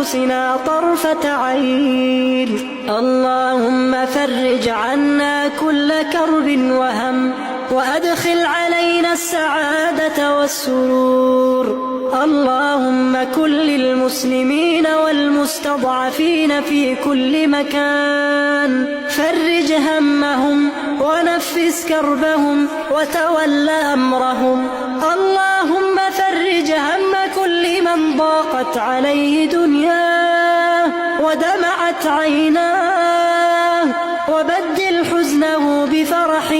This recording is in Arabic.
أنفسنا طرفة عين. اللهم فرج عنا كل كرب وهم، وأدخل علينا السعادة والسرور. اللهم كن للمسلمين والمستضعفين في كل مكان، فرج همهم ونفس كربهم وتول أمرهم. اللهم فرج هم كل من ضاقت عليه دنياه ودمعت عيناه، وبدل حزنه بفرح